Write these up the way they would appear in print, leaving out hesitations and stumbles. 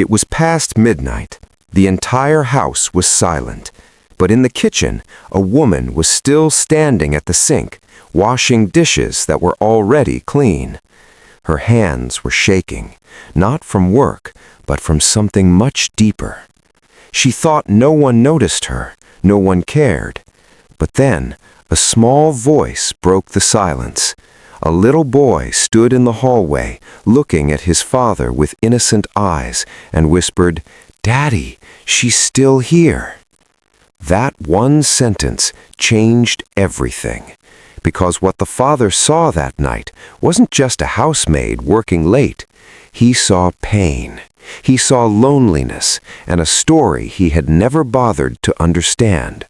It was past midnight. The entire house was silent. But in the kitchen, a woman was still standing at the sink, washing dishes that were already clean. Her hands were shaking, not from work, but from something much deeper. She thought no one noticed her, no one cared. But then, a small voice broke the silence. A little boy stood in the hallway, looking at his father with innocent eyes, and whispered, "Daddy, she's still here." That one sentence changed everything, because what the father saw that night wasn't just a housemaid working late. He saw pain. He saw loneliness and a story he had never bothered to understand.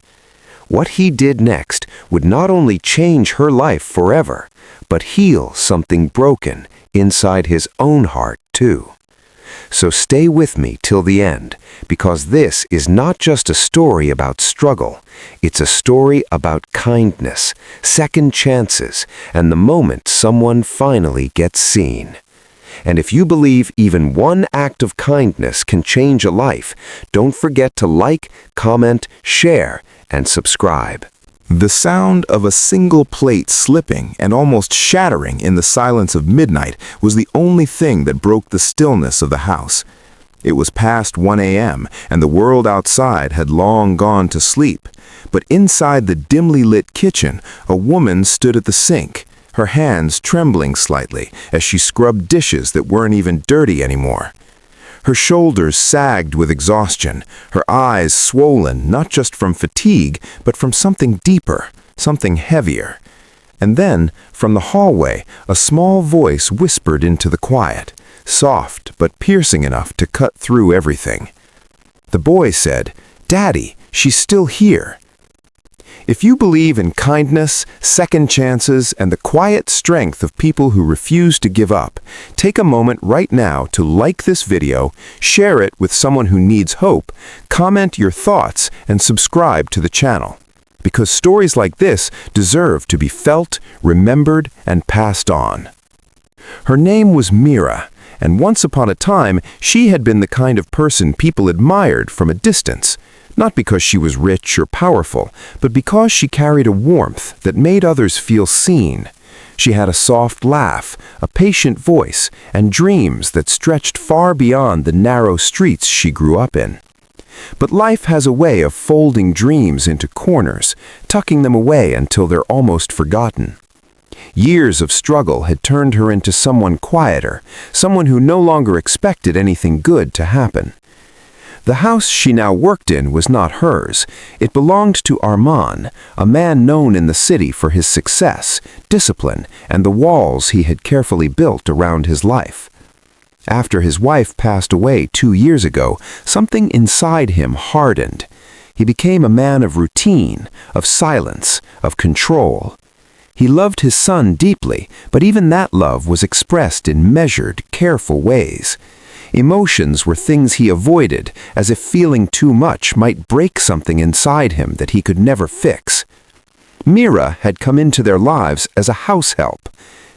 What he did next would not only change her life forever, but heal something broken inside his own heart too. So stay with me till the end, because this is not just a story about struggle. It's a story about kindness, second chances, and the moment someone finally gets seen. And if you believe even one act of kindness can change a life, don't forget to like, comment, share, and subscribe. The sound of a single plate slipping and almost shattering in the silence of midnight was the only thing that broke the stillness of the house. It was past 1 a.m., and the world outside had long gone to sleep. But inside the dimly lit kitchen, a woman stood at the sink, her hands trembling slightly as she scrubbed dishes that weren't even dirty anymore. Her shoulders sagged with exhaustion, her eyes swollen not just from fatigue, but from something deeper, something heavier. And then, from the hallway, a small voice whispered into the quiet, soft but piercing enough to cut through everything. The boy said, "Daddy, she's still here." If you believe in kindness, second chances, and the quiet strength of people who refuse to give up, take a moment right now to like this video, share it with someone who needs hope, comment your thoughts, and subscribe to the channel. Because stories like this deserve to be felt, remembered, and passed on. Her name was Mira, and once upon a time, she had been the kind of person people admired from a distance. Not because she was rich or powerful, but because she carried a warmth that made others feel seen. She had a soft laugh, a patient voice, and dreams that stretched far beyond the narrow streets she grew up in. But life has a way of folding dreams into corners, tucking them away until they're almost forgotten. Years of struggle had turned her into someone quieter, someone who no longer expected anything good to happen. The house she now worked in was not hers. It belonged to Armand, a man known in the city for his success, discipline, and the walls he had carefully built around his life. After his wife passed away 2 years ago, something inside him hardened. He became a man of routine, of silence, of control. He loved his son deeply, but even that love was expressed in measured, careful ways. Emotions were things he avoided, as if feeling too much might break something inside him that he could never fix. Mira had come into their lives as a house help.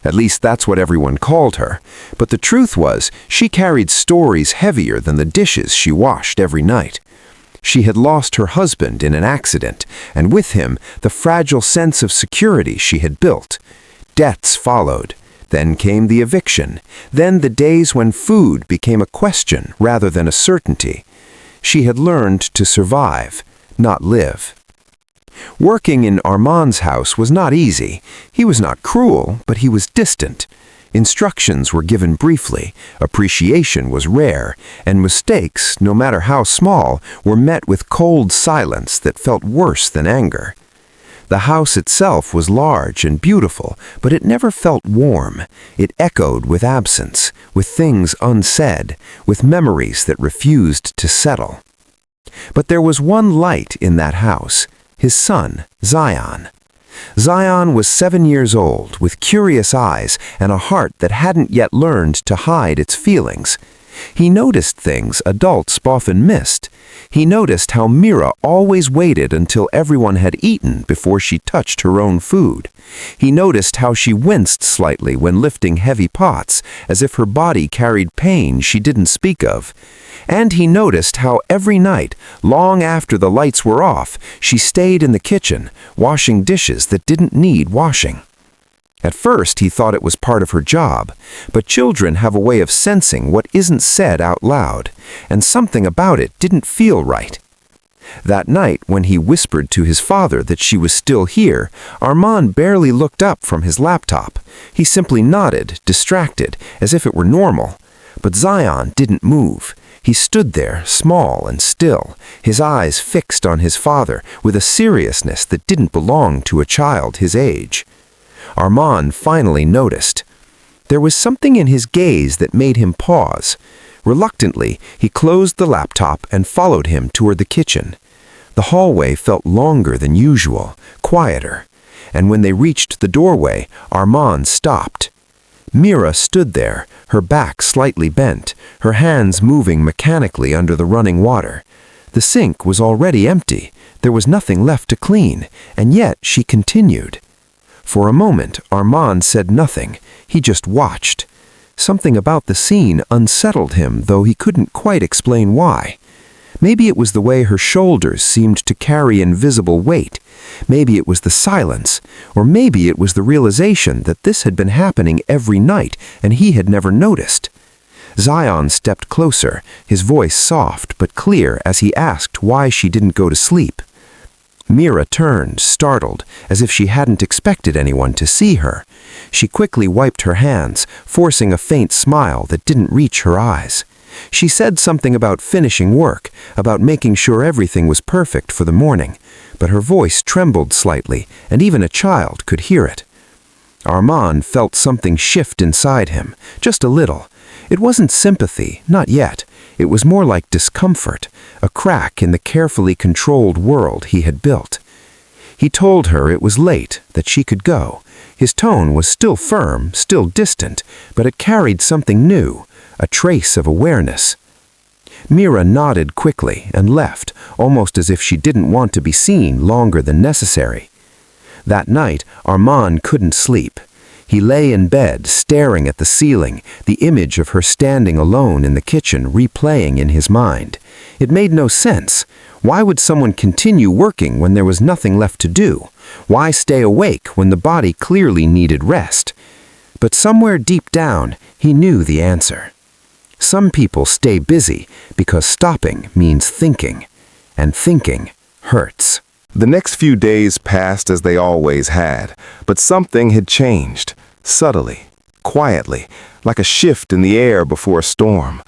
At least that's what everyone called her. But the truth was, she carried stories heavier than the dishes she washed every night. She had lost her husband in an accident, and with him, the fragile sense of security she had built. Debts followed. Then came the eviction. Then the days when food became a question rather than a certainty. She had learned to survive, not live. Working in Armand's house was not easy. He was not cruel, but he was distant. Instructions were given briefly, appreciation was rare, and mistakes, no matter how small, were met with cold silence that felt worse than anger. The house itself was large and beautiful, but it never felt warm. It echoed with absence, with things unsaid, with memories that refused to settle. But there was one light in that house, his son, Zion. Zion was 7 years old, with curious eyes and a heart that hadn't yet learned to hide its feelings. He noticed things adults often missed. He noticed how Mira always waited until everyone had eaten before she touched her own food. He noticed how she winced slightly when lifting heavy pots, as if her body carried pain she didn't speak of. And he noticed how every night, long after the lights were off, she stayed in the kitchen, washing dishes that didn't need washing. At first, he thought it was part of her job, but children have a way of sensing what isn't said out loud, and something about it didn't feel right. That night, when he whispered to his father that she was still here, Armand barely looked up from his laptop. He simply nodded, distracted, as if it were normal. But Zion didn't move. He stood there, small and still, his eyes fixed on his father with a seriousness that didn't belong to a child his age. Armand finally noticed. There was something in his gaze that made him pause. Reluctantly, he closed the laptop and followed him toward the kitchen. The hallway felt longer than usual, quieter, and when they reached the doorway, Armand stopped. Mira stood there, her back slightly bent, her hands moving mechanically under the running water. The sink was already empty. There was nothing left to clean, and yet she continued. For a moment, Armand said nothing. He just watched. Something about the scene unsettled him, though he couldn't quite explain why. Maybe it was the way her shoulders seemed to carry invisible weight. Maybe it was the silence, or maybe it was the realization that this had been happening every night and he had never noticed. Zion stepped closer, his voice soft but clear as he asked why she didn't go to sleep. Mira turned, startled, as if she hadn't expected anyone to see her. She quickly wiped her hands, forcing a faint smile that didn't reach her eyes. She said something about finishing work, about making sure everything was perfect for the morning, but her voice trembled slightly, and even a child could hear it. Armand felt something shift inside him, just a little. It wasn't sympathy, not yet. It was more like discomfort, a crack in the carefully controlled world he had built. He told her it was late, that she could go. His tone was still firm, still distant, but it carried something new, a trace of awareness. Mira nodded quickly and left, almost as if she didn't want to be seen longer than necessary. That night, Armand couldn't sleep. He lay in bed, staring at the ceiling, the image of her standing alone in the kitchen replaying in his mind. It made no sense. Why would someone continue working when there was nothing left to do? Why stay awake when the body clearly needed rest? But somewhere deep down, he knew the answer. Some people stay busy because stopping means thinking, and thinking hurts. The next few days passed as they always had, but something had changed, subtly, quietly, like a shift in the air before a storm.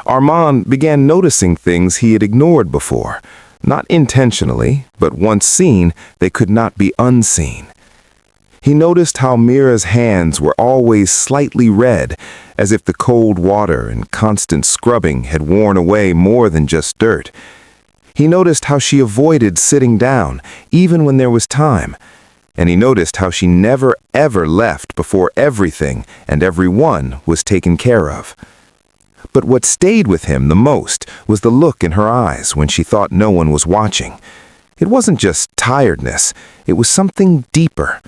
Armand began noticing things he had ignored before, not intentionally, but once seen, they could not be unseen. He noticed how Mira's hands were always slightly red, as if the cold water and constant scrubbing had worn away more than just dirt. He noticed how she avoided sitting down, even when there was time. And he noticed how she never ever left before everything and everyone was taken care of. But what stayed with him the most was the look in her eyes when she thought no one was watching. It wasn't just tiredness, it was something deeper,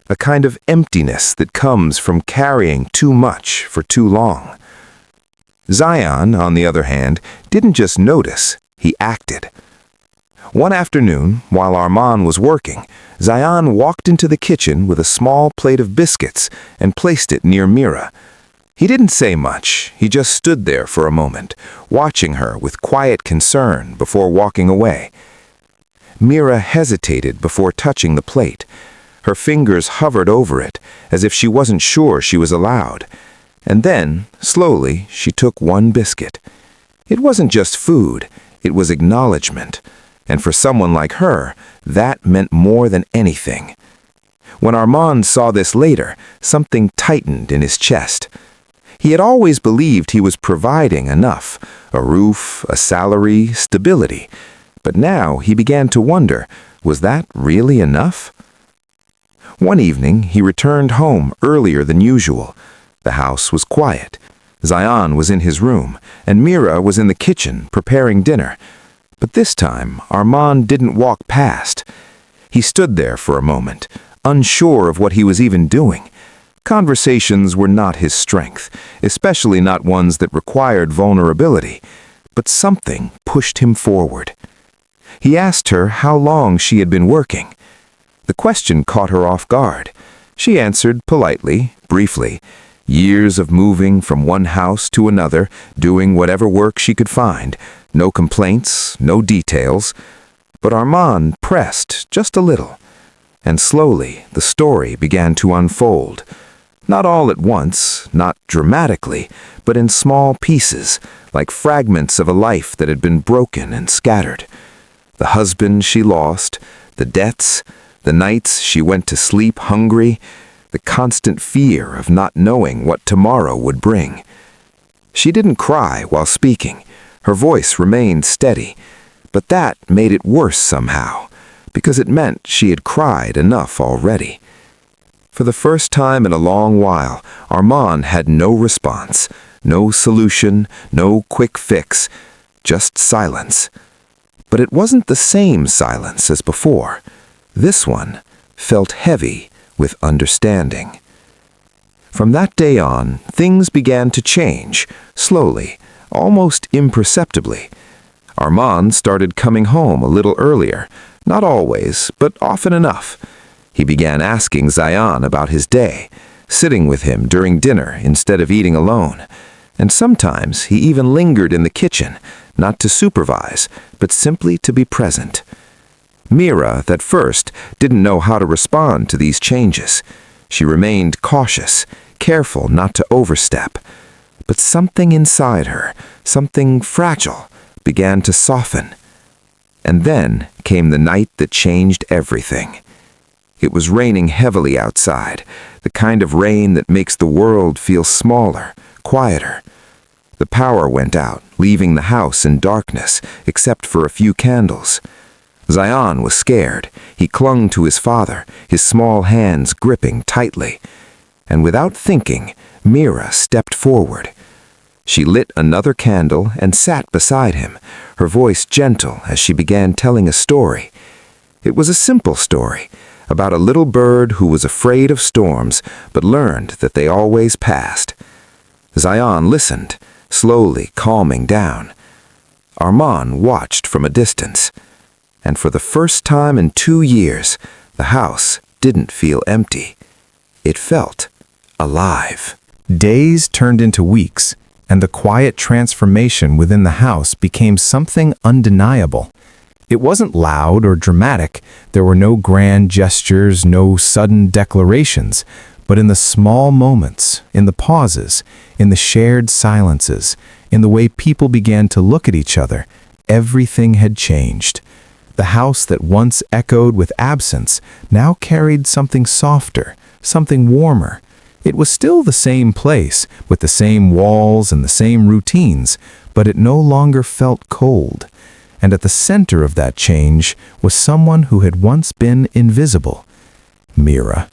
a kind of emptiness that comes from carrying too much for too long. Zion, on the other hand, didn't just notice, he acted. One afternoon, while Armand was working, Zion walked into the kitchen with a small plate of biscuits and placed it near Mira. He didn't say much, he just stood there for a moment, watching her with quiet concern before walking away. Mira hesitated before touching the plate. Her fingers hovered over it, as if she wasn't sure she was allowed. And then, slowly, she took one biscuit. It wasn't just food, it was acknowledgement. And for someone like her, that meant more than anything. When Armand saw this later, something tightened in his chest. He had always believed he was providing enough, a roof, a salary, stability. But now he began to wonder, was that really enough? One evening, he returned home earlier than usual. The house was quiet. Zion was in his room, and Mira was in the kitchen preparing dinner. But this time, Armand didn't walk past. He stood there for a moment, unsure of what he was even doing. Conversations were not his strength, especially not ones that required vulnerability. But something pushed him forward. He asked her how long she had been working. The question caught her off guard. She answered politely, briefly. Years of moving from one house to another, doing whatever work she could find. No complaints, no details. But Armand pressed just a little. And slowly the story began to unfold. Not all at once, not dramatically, but in small pieces, like fragments of a life that had been broken and scattered. The husband she lost, the debts, the nights she went to sleep hungry, the constant fear of not knowing what tomorrow would bring. She didn't cry while speaking. Her voice remained steady, but that made it worse somehow, because it meant she had cried enough already. For the first time in a long while, Armand had no response, no solution, no quick fix, just silence. But it wasn't the same silence as before. This one felt heavy with understanding. From that day on, things began to change, slowly, almost imperceptibly. Armand started coming home a little earlier, not always, but often enough. He began asking Zion about his day, sitting with him during dinner instead of eating alone. And sometimes he even lingered in the kitchen, not to supervise, but simply to be present. Mira, at first, didn't know how to respond to these changes. She remained cautious, careful not to overstep. But something inside her, something fragile, began to soften. And then came the night that changed everything. It was raining heavily outside, the kind of rain that makes the world feel smaller, quieter. The power went out, leaving the house in darkness, except for a few candles. Zion was scared. He clung to his father, his small hands gripping tightly. And without thinking, Mira stepped forward. She lit another candle and sat beside him, her voice gentle as she began telling a story. It was a simple story, about a little bird who was afraid of storms, but learned that they always passed. Zion listened, slowly calming down. Armand watched from a distance. And for the first time in 2 years, the house didn't feel empty. It felt alive. Days turned into weeks, and the quiet transformation within the house became something undeniable. It wasn't loud or dramatic. There were no grand gestures, no sudden declarations, but in the small moments, in the pauses, in the shared silences, in the way people began to look at each other, everything had changed. The house that once echoed with absence now carried something softer, something warmer. It was still the same place, with the same walls and the same routines, but it no longer felt cold. And at the center of that change was someone who had once been invisible. Mira.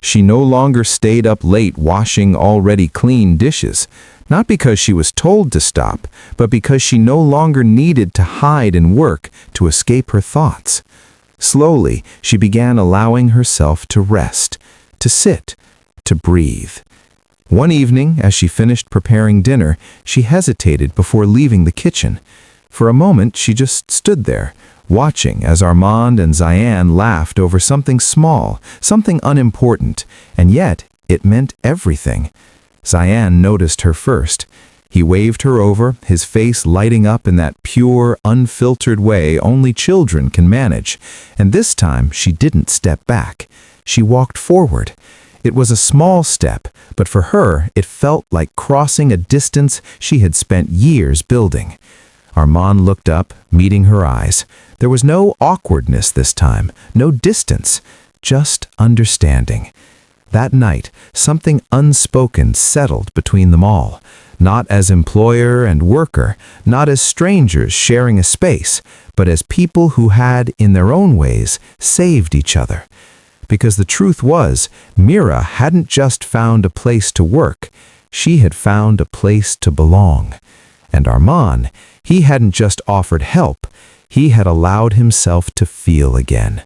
She no longer stayed up late washing already clean dishes, not because she was told to stop, but because she no longer needed to hide and work to escape her thoughts. Slowly, she began allowing herself to rest, to sit, to breathe. One evening, as she finished preparing dinner, she hesitated before leaving the kitchen. For a moment, she just stood there, watching as Armand and Zion laughed over something small, something unimportant, and yet it meant everything. Zion noticed her first. He waved her over, his face lighting up in that pure, unfiltered way only children can manage. And this time, she didn't step back. She walked forward. It was a small step, but for her, it felt like crossing a distance she had spent years building. Armand looked up, meeting her eyes. There was no awkwardness this time, no distance, just understanding. That night, something unspoken settled between them all, not as employer and worker, not as strangers sharing a space, but as people who had, in their own ways, saved each other. Because the truth was, Mira hadn't just found a place to work, she had found a place to belong. And Armand, he hadn't just offered help, he had allowed himself to feel again.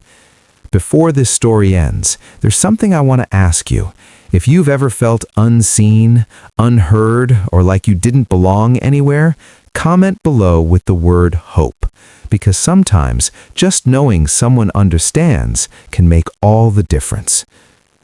Before this story ends, there's something I want to ask you. If you've ever felt unseen, unheard, or like you didn't belong anywhere, comment below with the word hope. Because sometimes just knowing someone understands can make all the difference.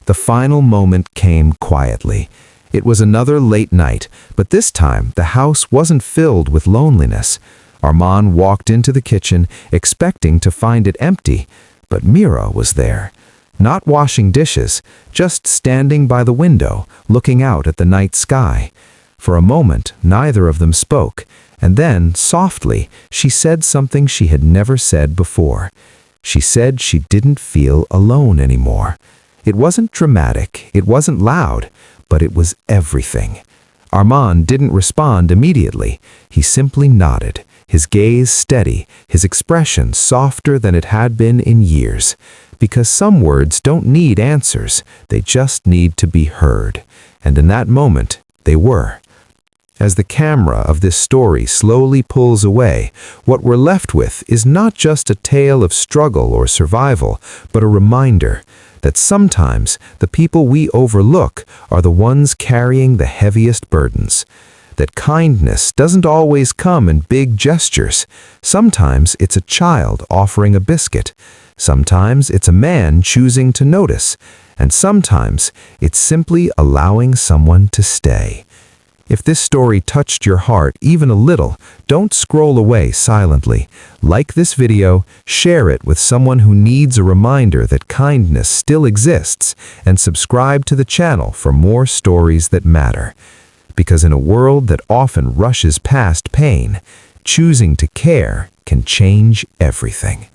The final moment came quietly. It was another late night, but this time the house wasn't filled with loneliness. Armand walked into the kitchen, expecting to find it empty, but Mira was there. Not washing dishes, just standing by the window, looking out at the night sky. For a moment, neither of them spoke, and then, softly, she said something she had never said before. She said she didn't feel alone anymore. It wasn't dramatic, it wasn't loud, but it was everything. Armand didn't respond immediately. He simply nodded, his gaze steady, his expression softer than it had been in years. Because some words don't need answers, they just need to be heard. And in that moment, they were. As the camera of this story slowly pulls away, what we're left with is not just a tale of struggle or survival, but a reminder that sometimes the people we overlook are the ones carrying the heaviest burdens. That kindness doesn't always come in big gestures. Sometimes it's a child offering a biscuit. Sometimes it's a man choosing to notice. And sometimes it's simply allowing someone to stay. If this story touched your heart even a little, don't scroll away silently. Like this video, share it with someone who needs a reminder that kindness still exists, and subscribe to the channel for more stories that matter. Because in a world that often rushes past pain, choosing to care can change everything.